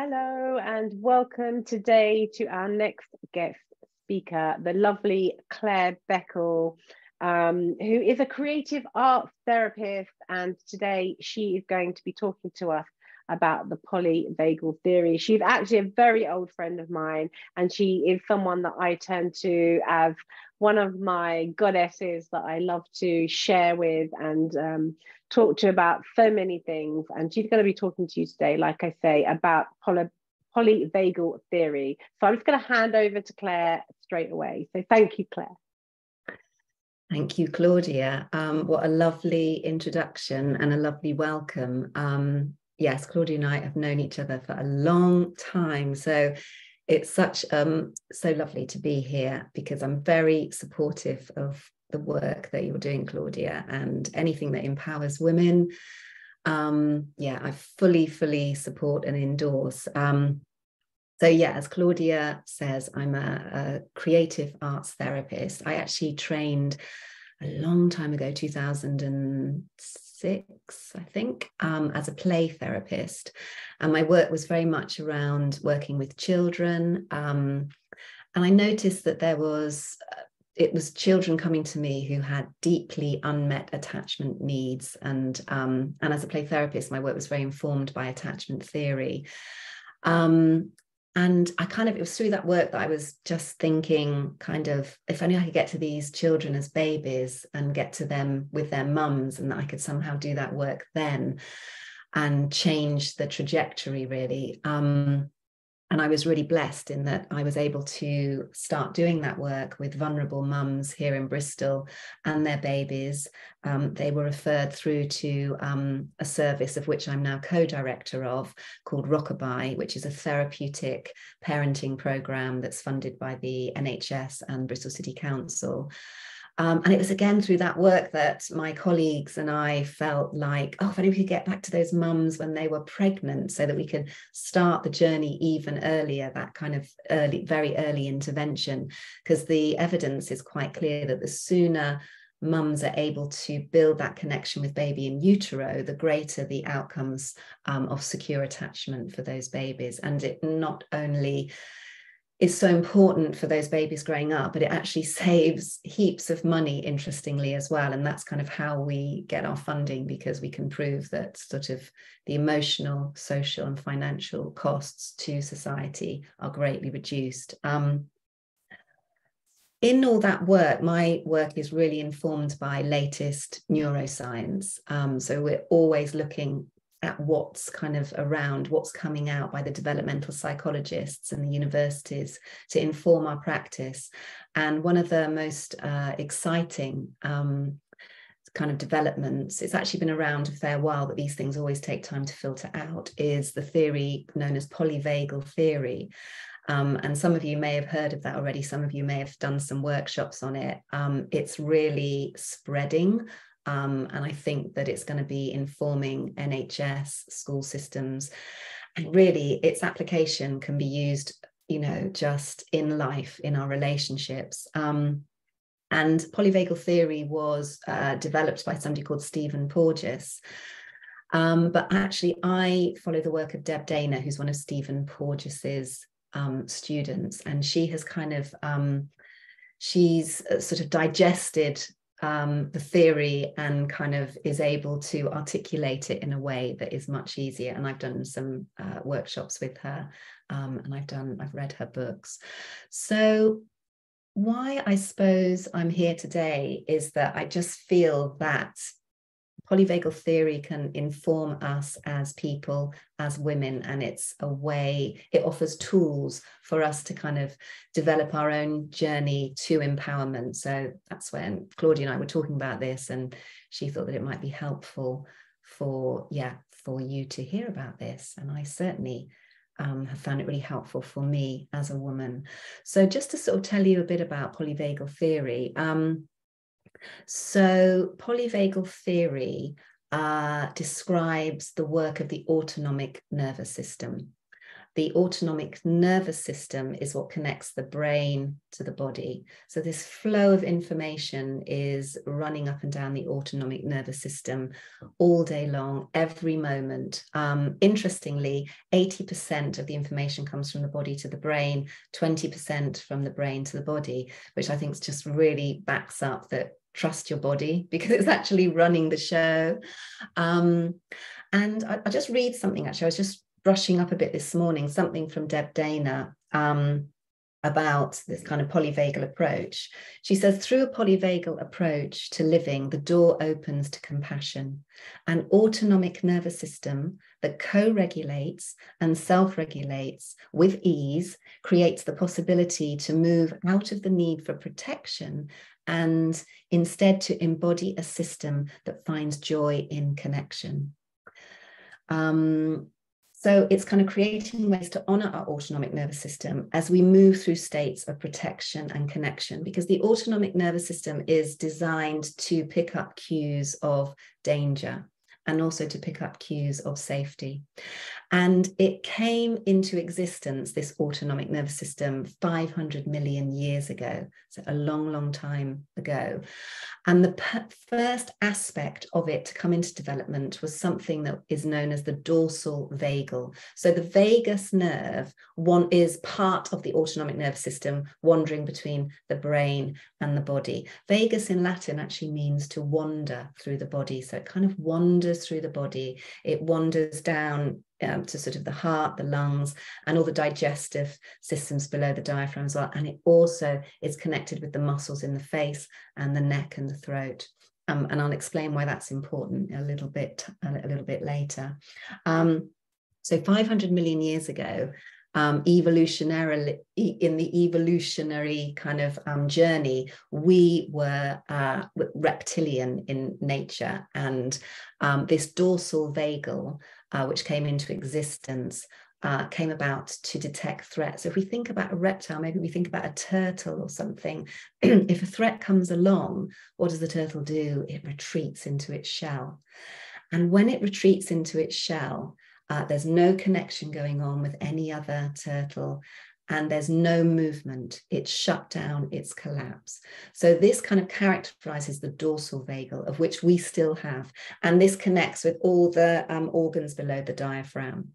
Hello and welcome today to our next guest speaker, the lovely Clare Beckell, who is a creative arts therapist. And today she is going to be talking to us about the polyvagal theory. She's actually a very old friend of mine, and she is someone that I turn to as one of my goddesses that I love to share with and talk to about so many things. And she's going to be talking to you today, like I say, about polyvagal theory. So I'm just going to hand over to Clare straight away. So thank you, Clare. Thank you, Claudia. What a lovely introduction and a lovely welcome. Yes, Claudia and I have known each other for a long time. So it's so lovely to be here because I'm very supportive of the work that you're doing, Claudia, and anything that empowers women. I fully support and endorse. As Claudia says, I'm a creative arts therapist. I actually trained a long time ago, 2006, I think, as a play therapist. And my work was very much around working with children. And I noticed that it was children coming to me who had deeply unmet attachment needs. And as a play therapist, my work was very informed by attachment theory. And it was through that work that I was just thinking, if only I could get to these children as babies and get to them with their mums, and that I could somehow do that work then and change the trajectory, really. And I was really blessed in that I was able to start doing that work with vulnerable mums here in Bristol and their babies. They were referred through to a service of which I'm now co-director of, called Rockabye, which is a therapeutic parenting programme that's funded by the NHS and Bristol City Council. And it was again through that work that my colleagues and I felt like, if only we could get back to those mums when they were pregnant so that we could start the journey even earlier, that kind of very early intervention, because the evidence is quite clear that the sooner mums are able to build that connection with baby in utero, the greater the outcomes of secure attachment for those babies. And it not only is so important for those babies growing up, but it actually saves heaps of money, interestingly, as well. And that's kind of how we get our funding, because we can prove that sort of the emotional, social, and financial costs to society are greatly reduced. In all that work, my work is really informed by latest neuroscience. So we're always looking at what's kind of around, what's coming out by the developmental psychologists and the universities to inform our practice. And one of the most exciting kind of developments, it's actually been around a fair while, but these things always take time to filter out, is the theory known as polyvagal theory. And some of you may have heard of that already. Some of you may have done some workshops on it. It's really spreading. And I think that it's going to be informing NHS, school systems. And really, its application can be used, just in life, in our relationships. And polyvagal theory was developed by somebody called Stephen Porges. But actually, I follow the work of Deb Dana, who's one of Stephen Porges's students. And she has she's sort of digested the theory and kind of is able to articulate it in a way that is much easier. And I've done some workshops with her, and I've read her books. So why I suppose I'm here today is that I just feel that polyvagal theory can inform us as people, as women, and it's a way, it offers tools for us to kind of develop our own journey to empowerment. So that's when Claudia and I were talking about this, and she thought that it might be helpful for you to hear about this. And I certainly have found it really helpful for me as a woman. So just to sort of tell you a bit about polyvagal theory. So polyvagal theory describes the work of the autonomic nervous system. the autonomic nervous system is what connects the brain to the body. So this flow of information is running up and down the autonomic nervous system all day long, every moment. Interestingly, 80% of the information comes from the body to the brain, 20% from the brain to the body, which I think just really backs up that trust your body, because it's actually running the show. And I'll just read something, actually. I was just brushing up a bit this morning, something from Deb Dana about this kind of polyvagal approach. She says, through a polyvagal approach to living, the door opens to compassion, an autonomic nervous system that co-regulates and self-regulates with ease, creates the possibility to move out of the need for protection and instead to embody a system that finds joy in connection. So it's kind of creating ways to honor our autonomic nervous system as we move through states of protection and connection, because the autonomic nervous system is designed to pick up cues of danger and also to pick up cues of safety. And it came into existence, this autonomic nervous system, 500 million years ago, so a long, long time ago. And the first aspect of it to come into development was something that is known as the dorsal vagal. So the vagus nerve is part of the autonomic nervous system, wandering between the brain and the body. Vagus in Latin actually means to wander through the body. So it kind of wanders through the body. It wanders down to sort of the heart, the lungs, and all the digestive systems below the diaphragm as well. And it also is connected with the muscles in the face and the neck and the throat. And I'll explain why that's important a little bit later. So 500 million years ago, evolutionarily, in the evolutionary kind of journey, we were reptilian in nature, and this dorsal vagal, which came into existence, came about to detect threats. So if we think about a reptile, maybe we think about a turtle or something. If a threat comes along, what does the turtle do? It retreats into its shell. And when it retreats into its shell, there's no connection going on with any other turtle, and there's no movement. It's shut down, it's collapse. So this kind of characterizes the dorsal vagal, of which we still have. And this connects with all the organs below the diaphragm.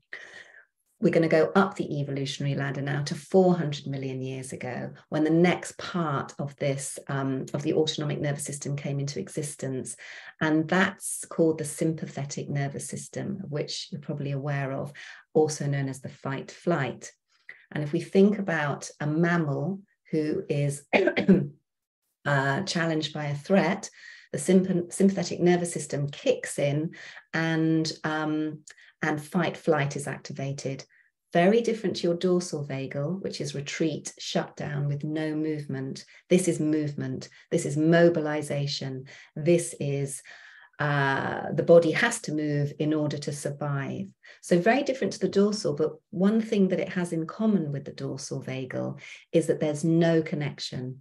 We're going to go up the evolutionary ladder now to 400 million years ago, when the next part of this, of the autonomic nervous system came into existence. And that's called the sympathetic nervous system, which you're probably aware of, also known as the fight-flight. And if we think about a mammal who is challenged by a threat, the sympathetic nervous system kicks in, and fight-flight is activated. Very different to your dorsal vagal, which is retreat, shut down with no movement. This is movement. This is mobilization. This is the body has to move in order to survive. So very different to the dorsal, but one thing that it has in common with the dorsal vagal is that there's no connection.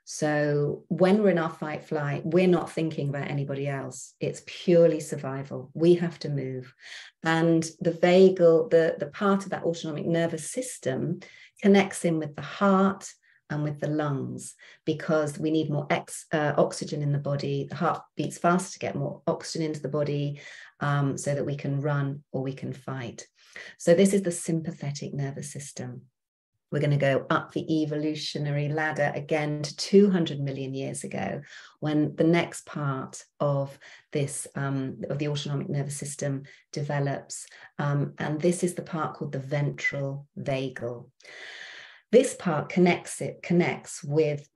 So when we're in our fight flight, we're not thinking about anybody else. It's purely survival. We have to move. And the vagal, the part of that autonomic nervous system, connects in with the heart and with the lungs, because we need more oxygen in the body. The heart beats faster to get more oxygen into the body, so that we can run or we can fight. So this is the sympathetic nervous system. We're going to go up the evolutionary ladder again to 200 million years ago, when the next part of this, of the autonomic nervous system develops. And this is the part called the ventral vagal. This part connects with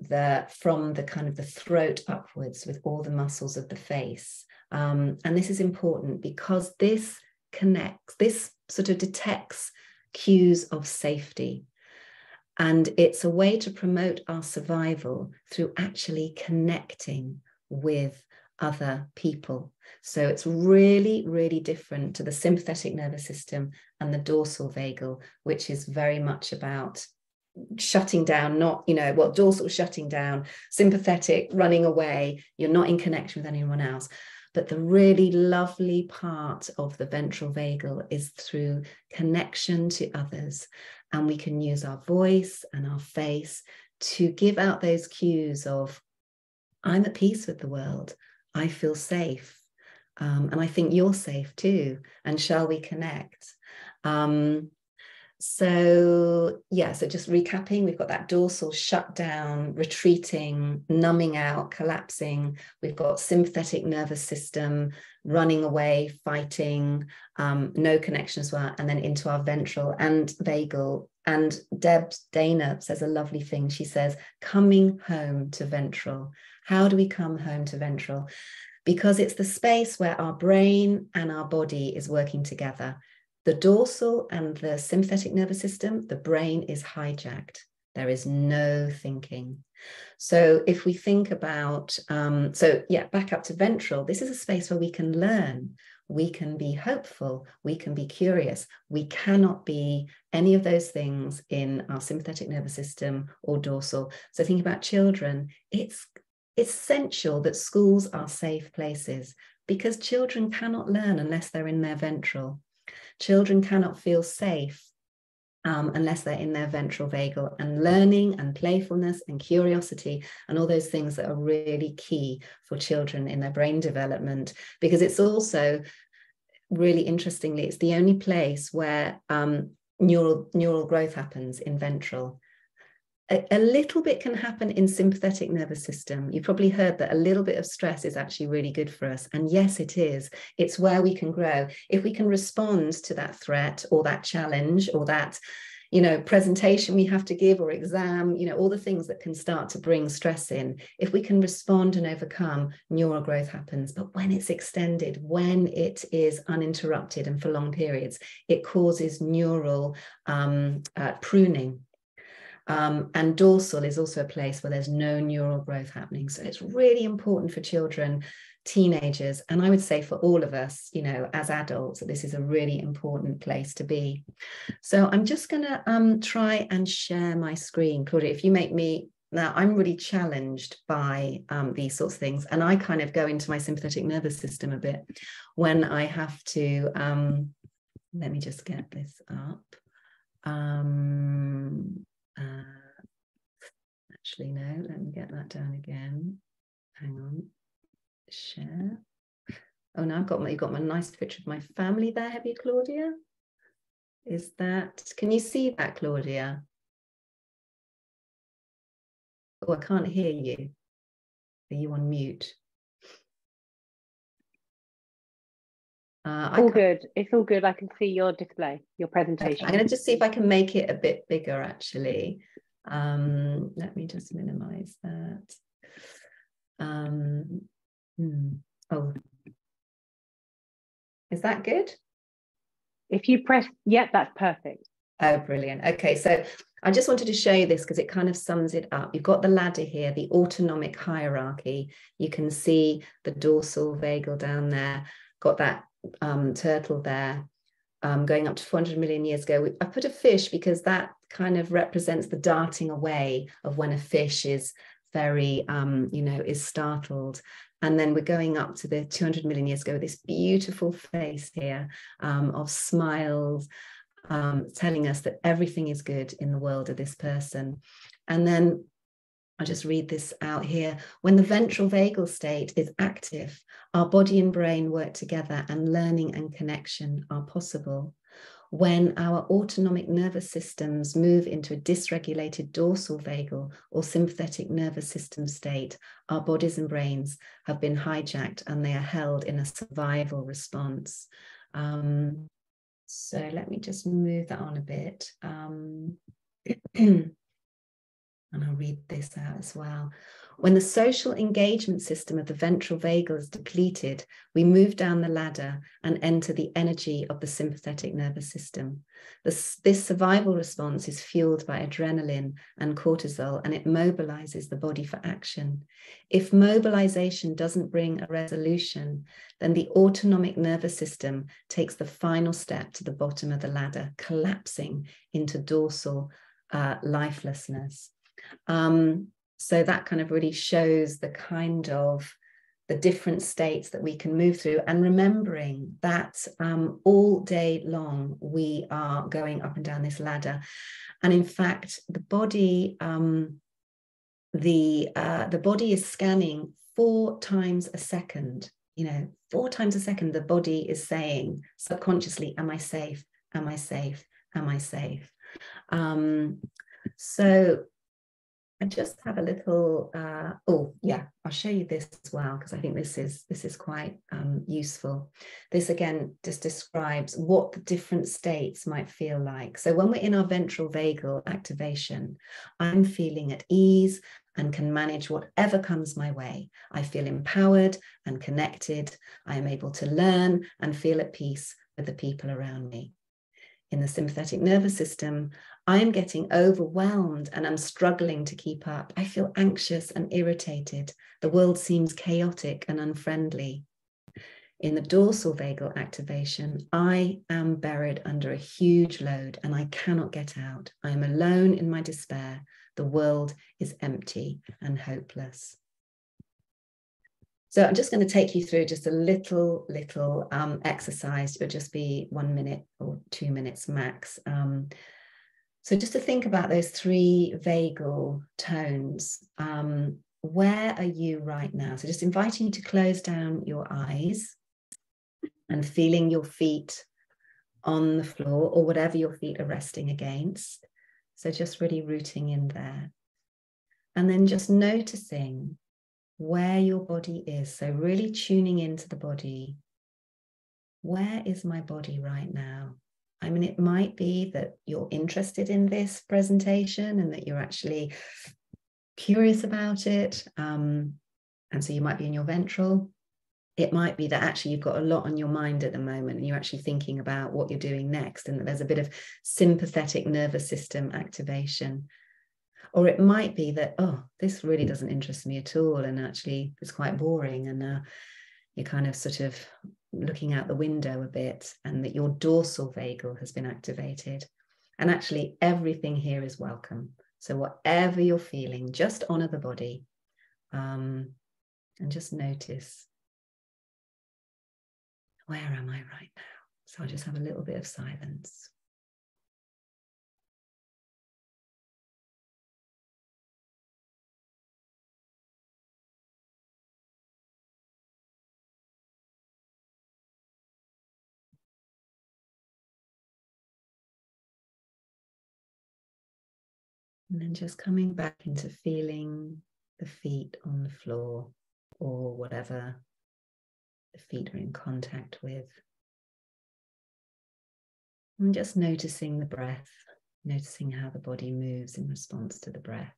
from the kind of the throat upwards with all the muscles of the face. And this is important because this sort of detects cues of safety. And it's a way to promote our survival through actually connecting with other people. So it's really, really different to the sympathetic nervous system and the dorsal vagal, which is very much about shutting down, dorsal shutting down, sympathetic running away. You're not in connection with anyone else. But the really lovely part of the ventral vagal is through connection to others. And we can use our voice and our face to give out those cues of, I'm at peace with the world. I feel safe. And I think you're safe too. And shall we connect? So just recapping, we've got that dorsal shut down, retreating, numbing out, collapsing. We've got sympathetic nervous system running away, fighting, no connection as well, and then into our ventral and vagal. And Dana says a lovely thing. She says, coming home to ventral. How do we come home to ventral? Because it's the space where our brain and our body is working together. The dorsal and the sympathetic nervous system, the brain is hijacked. There is no thinking. So if we think about, back up to ventral, this is a space where we can learn, we can be hopeful, we can be curious. We cannot be any of those things in our sympathetic nervous system or dorsal. So think about children. It's essential that schools are safe places because children cannot learn unless they're in their ventral. Children cannot feel safe unless they're in their ventral vagal, and learning and playfulness and curiosity and all those things that are really key for children in their brain development, because it's also really interestingly, it's the only place where neural growth happens in ventral. A little bit can happen in sympathetic nervous system. You've probably heard that a little bit of stress is actually really good for us. And yes, it is. It's where we can grow. If we can respond to that threat or that challenge or that, presentation we have to give or exam, all the things that can start to bring stress in. If we can respond and overcome, neural growth happens. But when it's extended, when it is uninterrupted and for long periods, it causes neural pruning. And dorsal is also a place where there's no neural growth happening. So it's really important for children, teenagers, and I would say for all of us, as adults, that this is a really important place to be. So I'm just going to try and share my screen. Claudia, if you make me, now I'm really challenged by these sorts of things. And I kind of go into my sympathetic nervous system a bit when I have to, let me just get this up. Actually, no, let me get that down again. Hang on, share. Oh, now you've got my nice picture of my family there, have you, Claudia? Can you see that, Claudia? Oh, I can't hear you. Are you on mute? All good. It's all good. I can see your display, your presentation. I'm going to just see if I can make it a bit bigger, actually. Let me just minimize that. Oh, is that good? If you press, that's perfect. Oh, brilliant. Okay, so I just wanted to show you this because it kind of sums it up. You've got the ladder here, the autonomic hierarchy. You can see the dorsal vagal down there, got that turtle there, going up to 400 million years ago. I put a fish because that kind of represents the darting away of when a fish is very, is startled. And then we're going up to the 200 million years ago, this beautiful face here of smiles, telling us that everything is good in the world of this person. And then I'll just read this out here. When the ventral vagal state is active, our body and brain work together and learning and connection are possible. When our autonomic nervous systems move into a dysregulated dorsal vagal or sympathetic nervous system state, our bodies and brains have been hijacked and they are held in a survival response. So let me just move that on a bit. And I'll read this out as well. When the social engagement system of the ventral vagal is depleted, we move down the ladder and enter the energy of the sympathetic nervous system. This survival response is fueled by adrenaline and cortisol, and it mobilizes the body for action. If mobilization doesn't bring a resolution, then the autonomic nervous system takes the final step to the bottom of the ladder, collapsing into dorsal lifelessness. So that kind of really shows the kind of the different states that we can move through, and remembering that all day long we are going up and down this ladder. And in fact, the body, the body is scanning 4 times a second. 4 times a second, the body is saying subconsciously, am I safe? Am I safe? Am I safe? So I just have a little, I'll show you this as well, because I think this is quite useful. This again just describes what the different states might feel like. So when we're in our ventral vagal activation, I'm feeling at ease and can manage whatever comes my way. I feel empowered and connected. I am able to learn and feel at peace with the people around me. In the sympathetic nervous system, I am getting overwhelmed and I'm struggling to keep up. I feel anxious and irritated. The world seems chaotic and unfriendly. In the dorsal vagal activation, I am buried under a huge load and I cannot get out. I am alone in my despair. The world is empty and hopeless. So I'm just going to take you through just a little exercise. It'll just be 1 minute or 2 minutes max. So just to think about those 3 vagal tones. Where are you right now? So just inviting you to close down your eyes and feeling your feet on the floor or whatever your feet are resting against. So just really rooting in there. And then just noticing where your body is. So really tuning into the body. Where is my body right now? I mean, it might be that you're interested in this presentation and that you're actually curious about it. And so you might be in your ventral. It might be that actually you've got a lot on your mind at the moment and you're actually thinking about what you're doing next and that there's a bit of sympathetic nervous system activation. Or it might be that, oh, this really doesn't interest me at all and actually it's quite boring and you're kind of sort of looking out the window a bit and that your dorsal vagal has been activated. And actually everything here is welcome. So whatever you're feeling, just honor the body and just notice, where am I right now? So I'll just have a little bit of silence. And then just coming back into feeling the feet on the floor or whatever the feet are in contact with. And just noticing the breath, noticing how the body moves in response to the breath.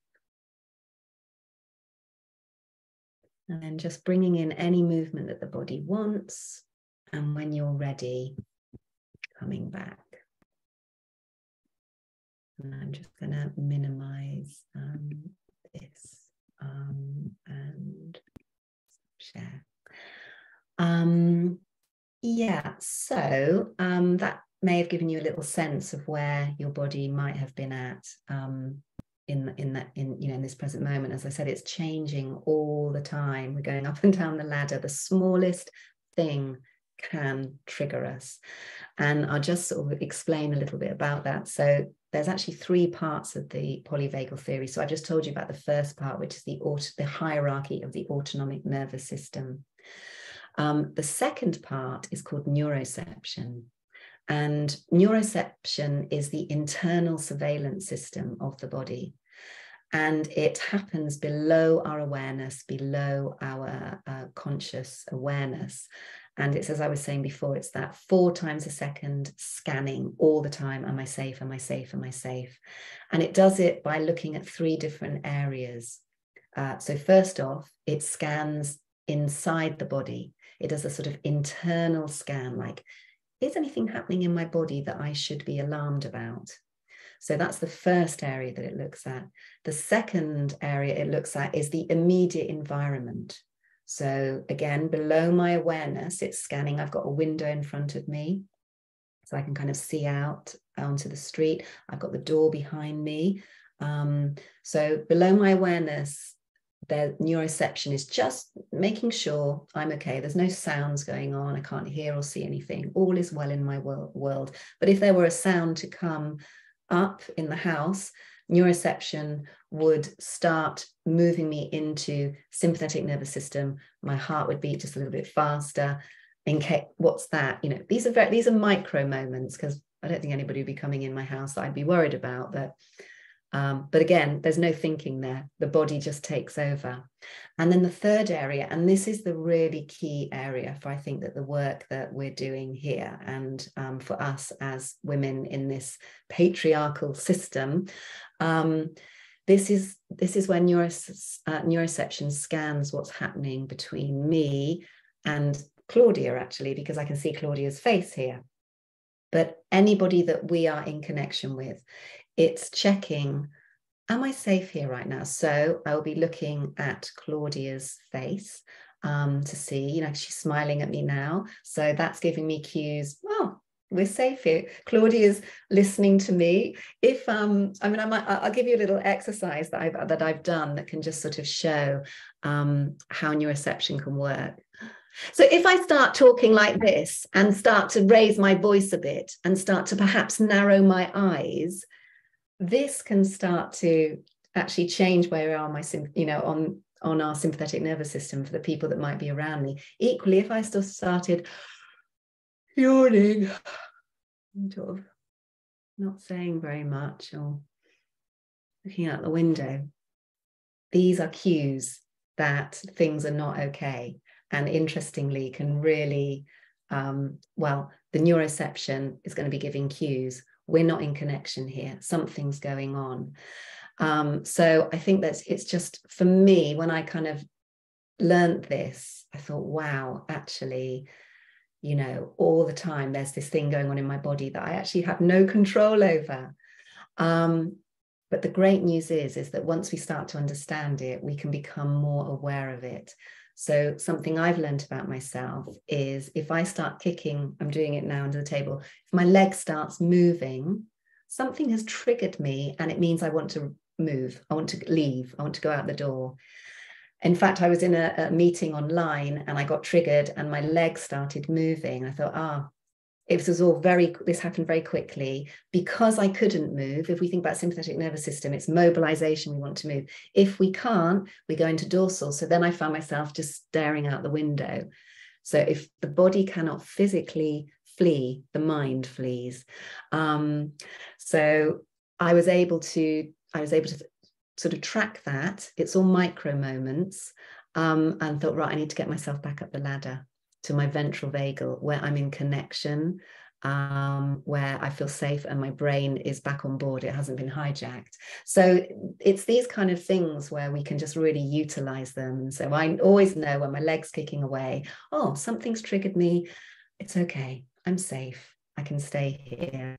And then just bringing in any movement that the body wants. And when you're ready, coming back. And I'm just going to minimize this and share. So that may have given you a little sense of where your body might have been at in this present moment. As I said, it's changing all the time. We're going up and down the ladder. The smallest thing can trigger us. And I'll just sort of explain a little bit about that. So there's actually 3 parts of the polyvagal theory. So I've just told you about the first part, which is the hierarchy of the autonomic nervous system. The second part is called neuroception. And neuroception is the internal surveillance system of the body. And it happens below our awareness, below our conscious awareness. And it's, as I was saying before, it's that 4 times a second scanning all the time. Am I safe? Am I safe? Am I safe? And it does it by looking at 3 different areas. So first off, it scans inside the body. It does a sort of internal scan, like, is anything happening in my body that I should be alarmed about? So that's the first area that it looks at. The second area it looks at is the immediate environment. So again, below my awareness, it's scanning. I've got a window in front of me, so I can kind of see out onto the street. I've got the door behind me. So below my awareness, their neuroception is just making sure I'm okay. There's no sounds going on. I can't hear or see anything. All is well in my world. But if there were a sound to come up in the house, neuroception would start moving me into sympathetic nervous system. My heart would beat just a little bit faster. In case, what's that? You know, these are micro moments, because I don't think anybody would be coming in my house that I'd be worried about. But again, there's no thinking there. The body just takes over. And then the third area, and this is the really key area for, I think, that the work that we're doing here, and for us as women in this patriarchal system, this is where neuroception scans what's happening between me and Claudia, actually, because I can see Claudia's face here. But anybody that we are in connection with, it's checking, am I safe here right now? So I'll be looking at Claudia's face to see, you know, she's smiling at me now. So that's giving me cues. Oh, we're safe here. Claudia's listening to me. If I'll give you a little exercise that I've done that can just sort of show how neuroception can work. So if I start talking like this and start to raise my voice a bit and start to perhaps narrow my eyes, this can start to actually change where we are on our sympathetic nervous system for the people that might be around me. Equally, if I still started yawning, sort of not saying very much or looking out the window, these are cues that things are not okay. And interestingly, can really, the neuroception is going to be giving cues. We're not in connection here. Something's going on. So I think that it's just, for me, when I kind of learned this, I thought, wow, actually, you know, all the time there's this thing going on in my body that I actually have no control over. But the great news is that once we start to understand it, we can become more aware of it. So something I've learned about myself is if I start kicking, I'm doing it now under the table, if my leg starts moving, something has triggered me and it means I want to move, I want to leave, I want to go out the door. In fact, I was in a meeting online and I got triggered and my leg started moving. I thought, this happened very quickly because I couldn't move. If we think about sympathetic nervous system, it's mobilization, we want to move. If we can't, we go into dorsal. So then I found myself just staring out the window. So if the body cannot physically flee, the mind flees. So I was able to sort of track that. It's all micro moments, and thought, right, I need to get myself back up the ladder to my ventral vagal, where I'm in connection, where I feel safe and my brain is back on board. It hasn't been hijacked. So it's these kind of things where we can just really utilize them. So I always know when my leg's kicking away, oh, something's triggered me. It's okay. I'm safe. I can stay here.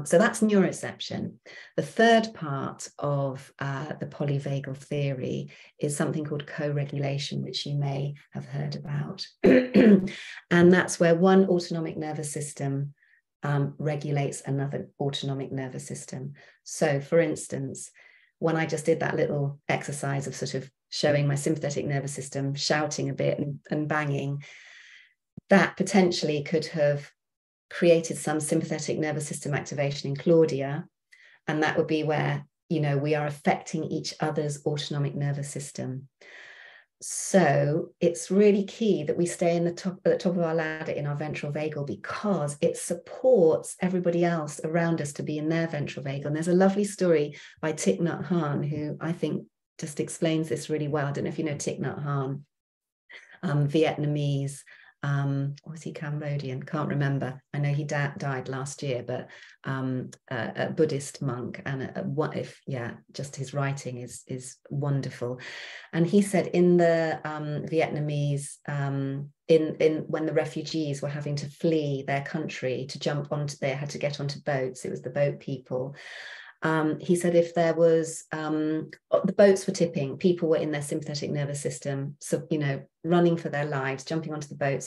So that's neuroception. The third part of the polyvagal theory is something called co-regulation, which you may have heard about. And that's where one autonomic nervous system regulates another autonomic nervous system. So for instance, when I just did that little exercise of sort of showing my sympathetic nervous system, shouting a bit and banging, that potentially could have created some sympathetic nervous system activation in Claudia. And that would be where, you know, we are affecting each other's autonomic nervous system. So it's really key that we stay at the top of our ladder in our ventral vagal, because it supports everybody else around us to be in their ventral vagal. And there's a lovely story by Thich Nhat Hanh, who I think just explains this really well. I don't know if you know Thich Nhat Hanh, Vietnamese, was he Cambodian? Can't remember. I know he died last year, but a Buddhist monk, and just his writing is wonderful. And he said in the Vietnamese, when the refugees were having to flee their country they had to get onto boats. It was the boat people. He said if there was, the boats were tipping, people were in their sympathetic nervous system, so, you know, running for their lives, jumping onto the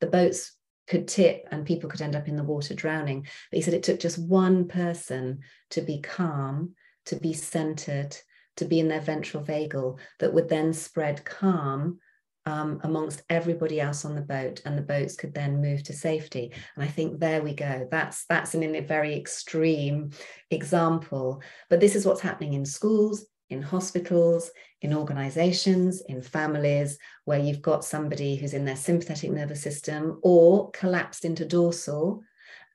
boats could tip and people could end up in the water drowning. But he said it took just one person to be calm, to be centered, to be in their ventral vagal that would then spread calm amongst everybody else on the boat, and the boats could then move to safety. And I think there we go. That's a very extreme example, but this is what's happening in schools, in hospitals, in organizations, in families, where you've got somebody who's in their sympathetic nervous system or collapsed into dorsal,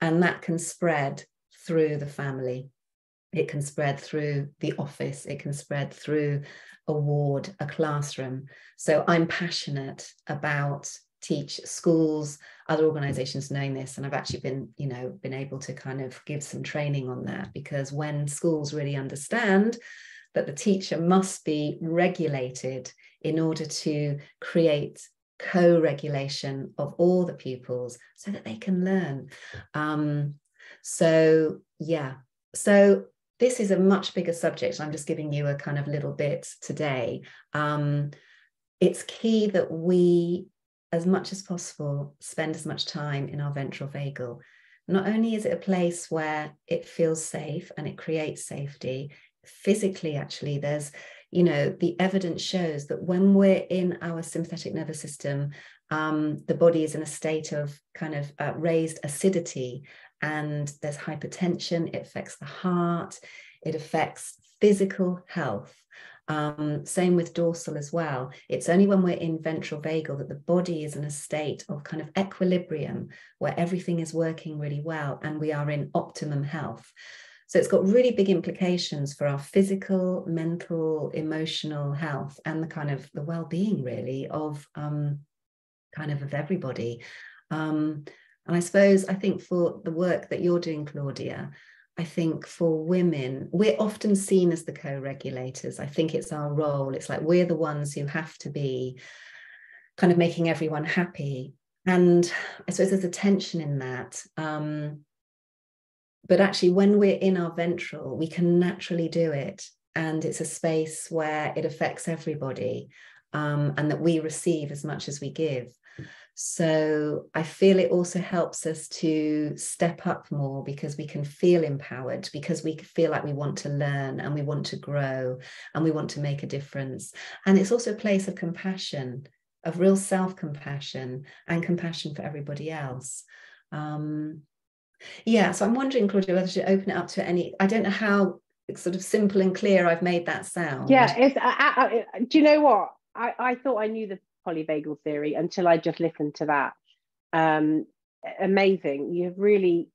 and that can spread through the family. It can spread through the office. It can spread through a ward, a classroom. So I'm passionate about schools, other organizations knowing this. And I've actually been able to kind of give some training on that, because when schools really understand that the teacher must be regulated in order to create co-regulation of all the pupils so that they can learn. So this is a much bigger subject. I'm just giving you a kind of little bit today. It's key that we, as much as possible, spend as much time in our ventral vagal. Not only is it a place where it feels safe and it creates safety, physically, actually, there's, the evidence shows that when we're in our sympathetic nervous system, the body is in a state of kind of raised acidity, and there's hypertension. It affects the heart. It affects physical health. Same with dorsal as well. It's only when we're in ventral vagal that the body is in a state of kind of equilibrium, where everything is working really well and we are in optimum health. So it's got really big implications for our physical, mental, emotional health, and the kind of the well-being really of everybody. And I think for the work that you're doing, Claudia, I think for women, we're often seen as the co-regulators. I think it's our role. It's like we're the ones who have to be kind of making everyone happy. And I suppose there's a tension in that. But actually, when we're in our ventral, we can naturally do it. And it's a space where it affects everybody, and that we receive as much as we give. So I feel it also helps us to step up more, because we can feel empowered, because we feel like we want to learn and we want to grow and we want to make a difference. And it's also a place of compassion, of real self-compassion and compassion for everybody else. So I'm wondering, Claudia, whether to open it up to any, I don't know how sort of simple and clear I've made that sound. Yeah, do you know what? I thought I knew the polyvagal theory until I just listened to that. Amazing. You've really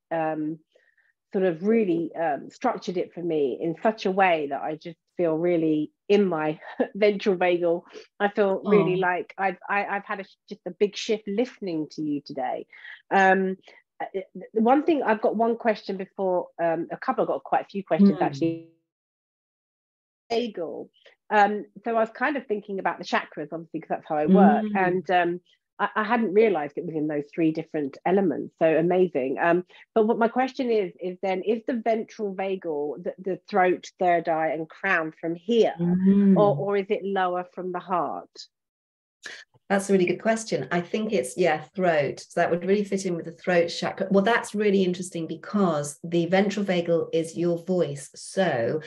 structured it for me in such a way that I just feel really in my ventral vagal. I feel really like I've had just a big shift listening to you today. One thing, I've got one question before, I've got quite a few questions actually. Vagal. So I was kind of thinking about the chakras, obviously, because that's how I work. And I hadn't realized it was in those three different elements. So amazing. But what my question is the ventral vagal, the throat, third eye and crown from here, or is it lower from the heart? That's a really good question. I think it's, throat. So that would really fit in with the throat chakra. Well, that's really interesting, because the ventral vagal is your voice. So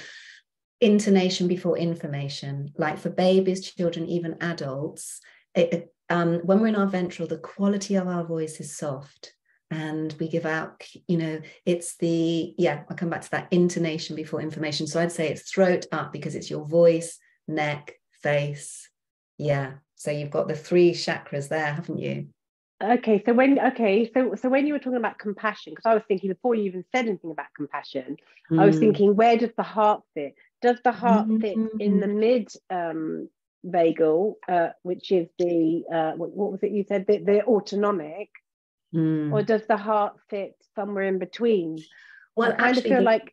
intonation before information, like for babies, children, even adults, when we're in our ventral, the quality of our voice is soft, and we give out, it's I'll come back to that, intonation before information. So I'd say it's throat up, because it's your voice, neck, face. So you've got the three chakras there, haven't you? Okay, so when you were talking about compassion, because I was thinking before you even said anything about compassion, I was thinking, where does the heart fit? Does the heart fit in the mid vagal, which is the what was it you said, the autonomic, or does the heart fit somewhere in between? Well, I kind of feel like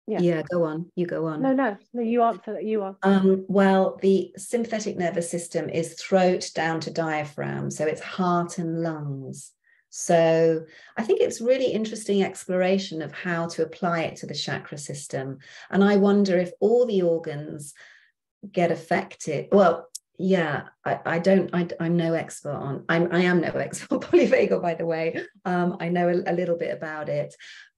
go on. You go on. No, you answer. You are. Well, the sympathetic nervous system is throat down to diaphragm, so it's heart and lungs. So I think it's really interesting exploration of how to apply it to the chakra system. And I wonder if all the organs get affected. Well, I'm no expert on, I am no expert on polyvagal, by the way. I know a little bit about it.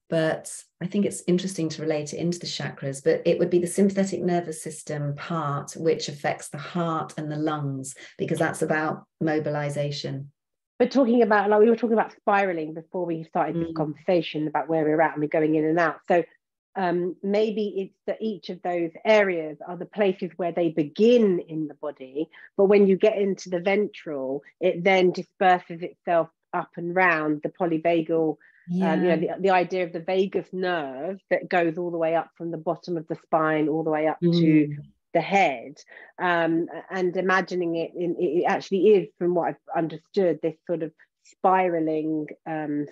but I think it's interesting to relate it into the chakras, but it would be the sympathetic nervous system part, which affects the heart and the lungs, because that's about mobilization. But talking about, like we were talking about spiraling before we started this conversation about where we're at and we're going in and out. So maybe it's that each of those areas are the places where they begin in the body, but when you get into the ventral, it then disperses itself up and round the polyvagal. You know, the idea of the vagus nerve that goes all the way up from the bottom of the spine all the way up to the head, and imagining it actually is, from what I've understood, this sort of spiraling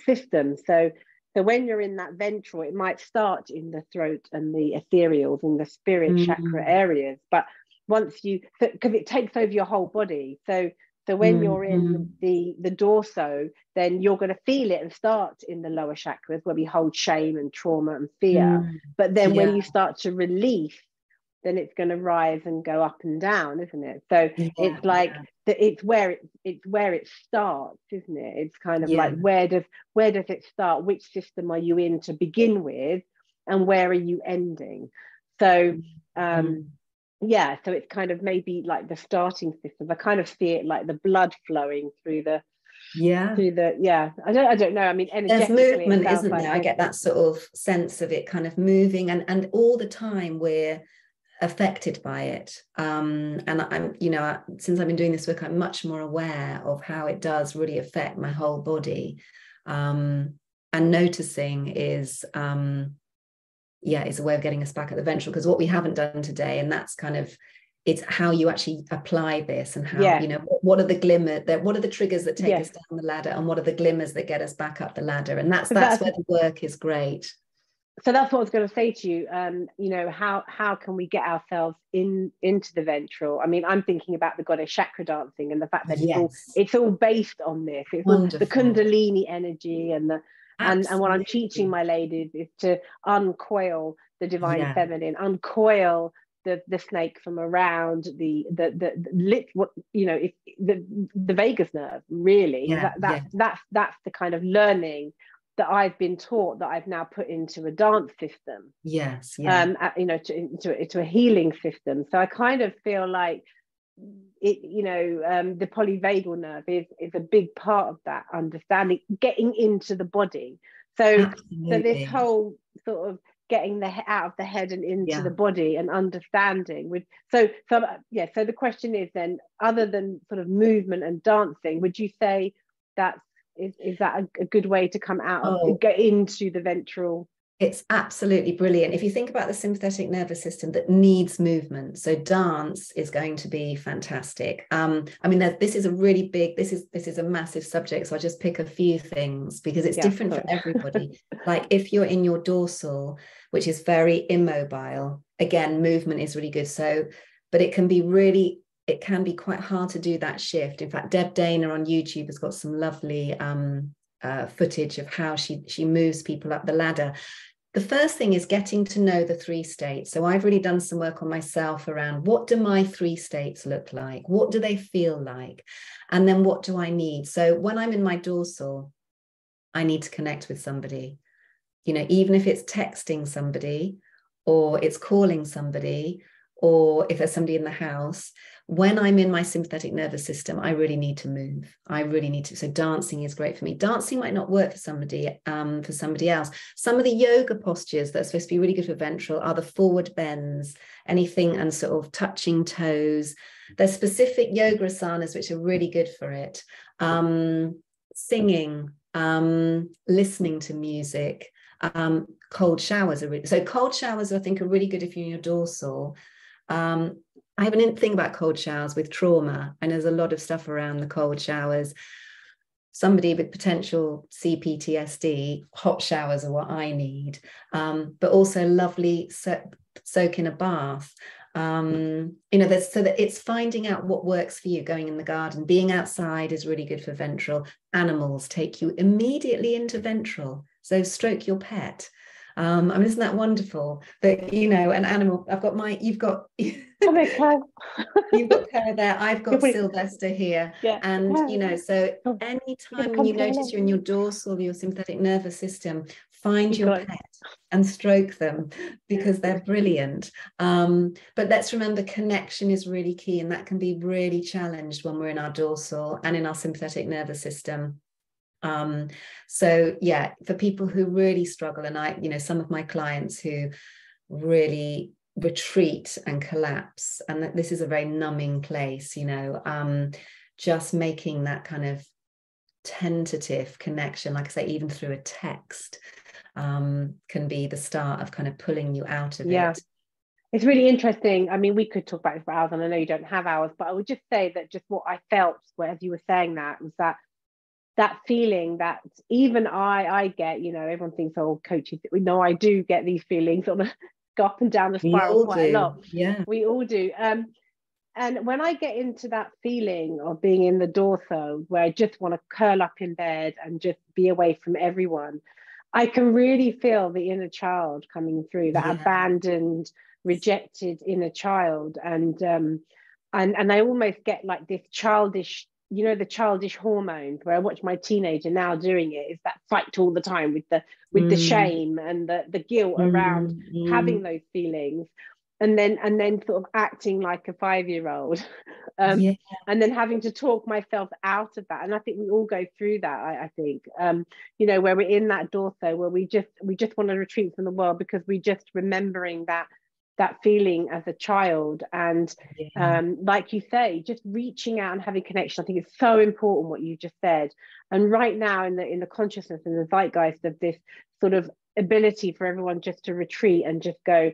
system. So when you're in that ventral, it might start in the throat and the ethereals and the spirit chakra areas, but once you, because it takes over your whole body. So when you're in the dorso, then you're going to feel it and start in the lower chakras where we hold shame and trauma and fear. But then when you start to release, then it's going to rise and go up and down, isn't it? So it's like it's where it starts, isn't it? It's kind of like where does it start? Which system are you in to begin with, and where are you ending? So so it's kind of maybe like the starting system. I kind of see it like the blood flowing through the I don't know. I mean, there's movement, isn't there? I get that sort of sense of it kind of moving, and all the time we're affected by it. And I'm, you know, since I've been doing this work, I'm much more aware of how it does really affect my whole body. And noticing is is a way of getting us back at the ventral, because what we haven't done today, and that's kind of, it's how you actually apply this, and how, you know, what are the triggers that take us down the ladder, and what are the glimmers that get us back up the ladder. And that's where the work is great. So that's what I was going to say to you. You know, how can we get ourselves into the ventral? I mean, I'm thinking about the goddess chakra dancing and the fact that it's all based on this. It's all the Kundalini energy, and what I'm teaching my ladies is to uncoil the divine feminine, uncoil the snake from around the vagus nerve. Really, that's the kind of learning that I've been taught, that I've now put into a dance system. You know, into a healing system. So I kind of feel like it, you know, the polyvagal nerve is a big part of that understanding, getting into the body. So this whole sort of getting out of the head and into the body and understanding with so the question is then, other than sort of movement and dancing, would you say that's is that a good way to come out of, get into the ventral? It's absolutely brilliant. If you think about the sympathetic nervous system that needs movement, so dance is going to be fantastic. I mean, this is a really big, this is a massive subject, so I'll just pick a few things because it's different for everybody. Like if you're in your dorsal, which is very immobile, again, movement is really good. So, but it can be quite hard to do that shift. In fact, Deb Dana on YouTube has got some lovely footage of how she moves people up the ladder. The first thing is getting to know the 3 states. So I've really done some work on myself around, what do my 3 states look like? What do they feel like? And then what do I need? So when I'm in my dorsal, I need to connect with somebody, you know, even if it's texting somebody or it's calling somebody, or if there's somebody in the house. When I'm in my sympathetic nervous system, I really need to move. I really need to. So dancing is great for me. Dancing might not work for somebody else. Some of the yoga postures that are supposed to be really good for ventral are the forward bends, anything and sort of touching toes. There's specific yoga asanas which are really good for it. Singing, listening to music, cold showers are so cold showers I think are really good if you're in your dorsal. I have an thing about cold showers with trauma, and there's a lot of stuff around the cold showers. Somebody with potential CPTSD, hot showers are what I need, but also lovely soak in a bath. You know, so that it's finding out what works for you. Going in the garden, being outside is really good for ventral. Animals take you immediately into ventral. So stroke your pet. I mean, isn't that wonderful that, you know, an animal, you've got Clare there, I've got Sylvester here. And, you know, so anytime when you notice you're in your dorsal, your sympathetic nervous system, find You your got pet and stroke them, because they're brilliant. But let's remember, connection is really key, and that can be really challenged when we're in our dorsal and in our sympathetic nervous system. So yeah, for people who really struggle, and I, you know, some of my clients who really retreat and collapse, and that this is a very numbing place, you know, just making that kind of tentative connection, like I say, even through a text, can be the start of kind of pulling you out of it. It's really interesting. I mean, we could talk about this for hours, and I know you don't have hours, but I would just say that just what I felt as you were saying that was that feeling that even I get, you know, everyone thinks, oh, coaches, no, I do get these feelings on a go up and down the spiral quite a lot. Yeah, we all do. And when I get into that feeling of being in the dorsal, where I just want to curl up in bed and just be away from everyone, I can really feel the inner child coming through, that abandoned, rejected inner child. And I almost get like this childish, you know, the childish hormones, where I watch my teenager now doing it, is that fight all the time with the shame and the guilt around having those feelings, and then sort of acting like a 5-year-old, and then having to talk myself out of that. And I think we all go through that. I think, you know, where we're in that dorsal, where we just want to retreat from the world because we just remembering that feeling as a child. And like you say, just reaching out and having connection. I think it's so important what you just said. And right now in the consciousness and the zeitgeist of this sort of ability for everyone just to retreat and just go,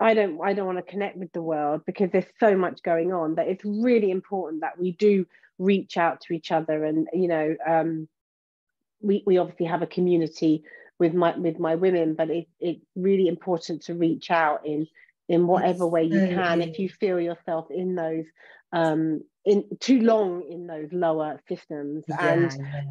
I don't want to connect with the world because there's so much going on, that it's really important that we do reach out to each other. And, you know, we obviously have a community with my women, but it's really important to reach out in whatever way you can. If you feel yourself in those in too long in those lower systems.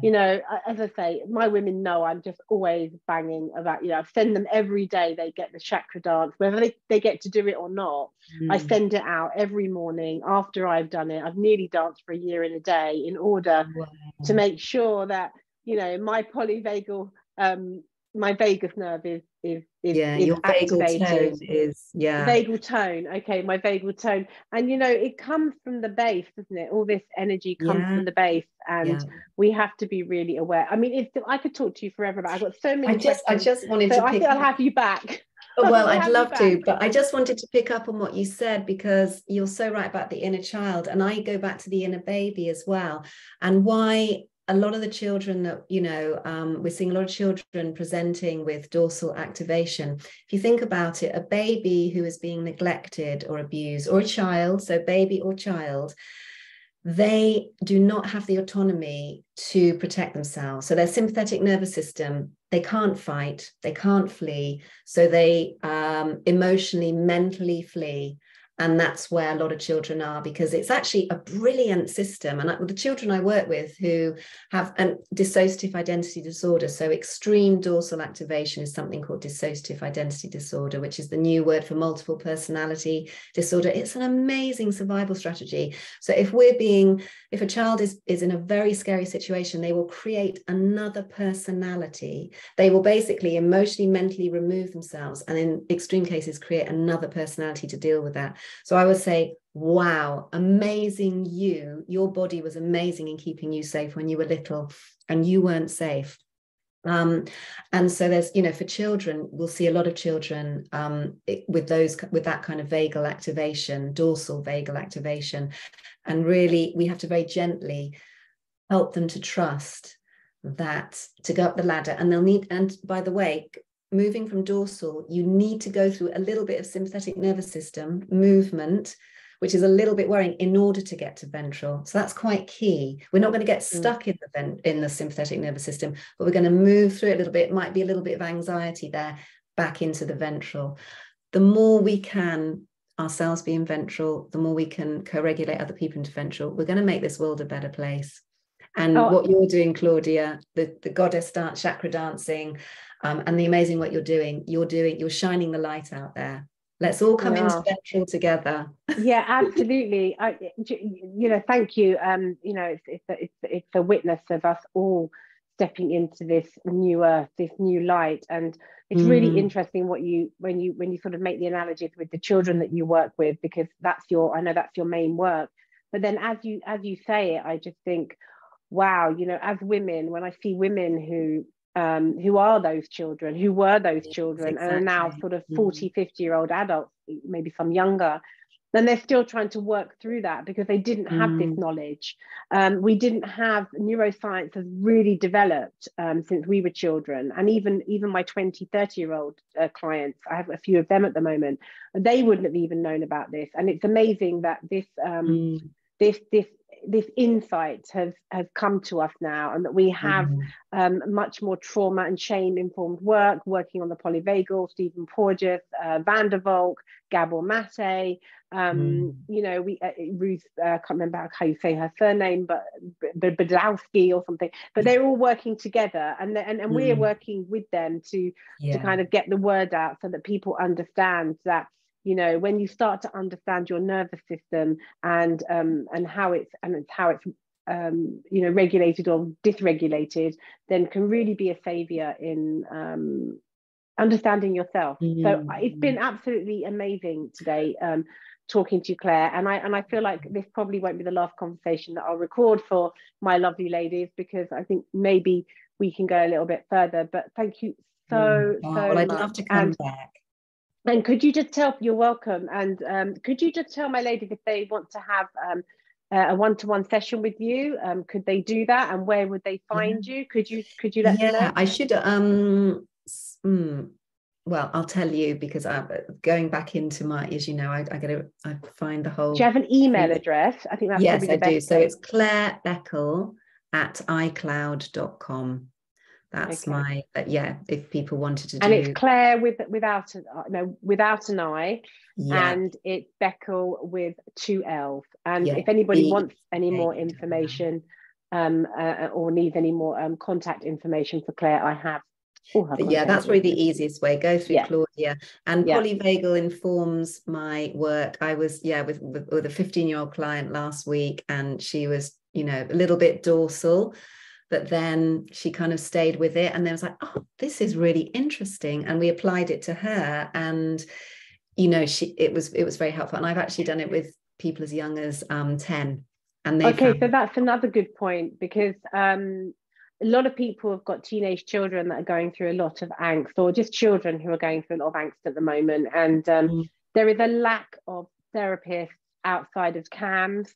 You know, as I say, my women know I'm just always banging about, you know, I send them every day, they get the chakra dance, whether they get to do it or not. I send it out every morning after I've done it. I've nearly danced for a year in a day in order to make sure that, you know, my polyvagal, my vagus nerve is your activated. vagal tone is vagal tone. Okay, my vagal tone. And you know, it comes from the base, doesn't it? All this energy comes from the base, and we have to be really aware. I mean, I could talk to you forever, but I've got so many questions. I just wanted to I think I'll have you back. Well, I'd love to, but I just wanted to pick up on what you said, because you're so right about the inner child, and I go back to the inner baby as well, and why a lot of the children that, you know, we're seeing a lot of children presenting with dorsal activation. If you think about it, a baby who is being neglected or abused, or a child, so baby or child, they do not have the autonomy to protect themselves. So their sympathetic nervous system, they can't fight, they can't flee. So they emotionally, mentally flee. And that's where a lot of children are, because it's actually a brilliant system. And the children I work with who have a dissociative identity disorder, so extreme dorsal activation is something called dissociative identity disorder, which is the new word for multiple personality disorder. It's an amazing survival strategy. So if a child is in a very scary situation, they will create another personality. They will basically emotionally, mentally remove themselves, and in extreme cases, create another personality to deal with that. So I would say, wow, amazing your body was amazing in keeping you safe when you were little and you weren't safe. And so there's, you know, for children, we'll see a lot of children with that kind of vagal activation, dorsal vagal activation. And really, we have to very gently help them to trust that, to go up the ladder, and by the way, moving from dorsal, you need to go through a little bit of sympathetic nervous system movement, which is a little bit worrying, in order to get to ventral. So that's quite key. We're not going to get stuck in the sympathetic nervous system, but we're going to move through it a little bit. It might be a little bit of anxiety there, back into the ventral. The more we can ourselves be in ventral, the more we can co-regulate other people into ventral, we're going to make this world a better place. And what you're doing, Claudia, the goddess chakra dancing, and the amazing what you're shining the light out there. Let's all come into ventral together. Yeah, absolutely. You know, thank you. You know, it's a witness of us all stepping into this new earth, this new light. And it's really interesting what you when you sort of make the analogy with the children that you work with, because I know that's your main work. But then as you say it, I just think, wow, you know, as women, when I see women who are those children, who were those children, exactly. and are now sort of 40, 50-year-old adults, maybe some younger, then they're still trying to work through that because they didn't have this knowledge. We didn't have, neuroscience has really developed since we were children. And even my 20, 30-year-old clients, I have a few of them at the moment, they wouldn't have even known about this. And it's amazing that this insight has come to us now, and that we have much more trauma and shame informed work, working on the Polyvagal, Stephen Porges, Van der Volk, Gabor Mate, you know, we Ruth, I can't remember how you say her surname, but Badowski or something, but they're all working together, and we're working with them to kind of get the word out so that people understand that, you know, when you start to understand your nervous system and how it's you know, regulated or dysregulated, then can really be a savior in understanding yourself. So it's been absolutely amazing today talking to you, Claire, and I feel like this probably won't be the last conversation that I'll record for my lovely ladies, because I think maybe we can go a little bit further. But thank you so well, I'd much. love to come back. And could you just tell, you're welcome, and could you just tell my ladies if they want to have a one-to-one session with you, could they do that, and where would they find you? Could you let them know? I should well, I'll tell you, because I'm going back into my, as you know, I find the whole. Do you have an email address? I think that's probably the best. Yes, I do. So it's Clare Beckell at icloud.com. That's my, if people wanted to do. And it's Clare without an I, and it's Beckell with 2 L's. And if anybody wants any more information or needs any more contact information for Clare, I have all her contact. That's really the easiest way. Go through Claudia. And Polyvagal informs my work. I was with a 15-year-old client last week, and she was, you know, a little bit dorsal, but then she kind of stayed with it, and then was like, oh, this is really interesting, and we applied it to her, and you know, it was very helpful. And I've actually done it with people as young as 10, and they so that's another good point, because a lot of people have got teenage children that are going through a lot of angst, or just children who are going through a lot of angst at the moment, and there is a lack of therapists outside of CAMS,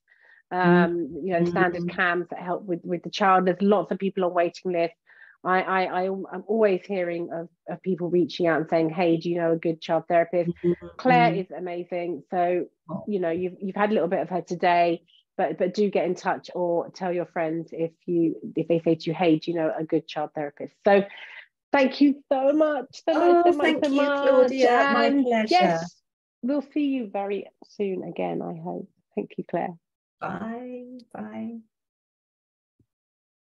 you know, standard CAMS that help with the child. There's lots of people on waiting lists. I'm always hearing of people reaching out and saying, hey, do you know a good child therapist? Claire is amazing. So, you know, you've had a little bit of her today, but do get in touch, or tell your friends if they say to you, hey, do you know a good child therapist? So thank you so much. Thank you, Claudia. My pleasure. Yes, we'll see you very soon again, I hope. Thank you, Claire. Bye.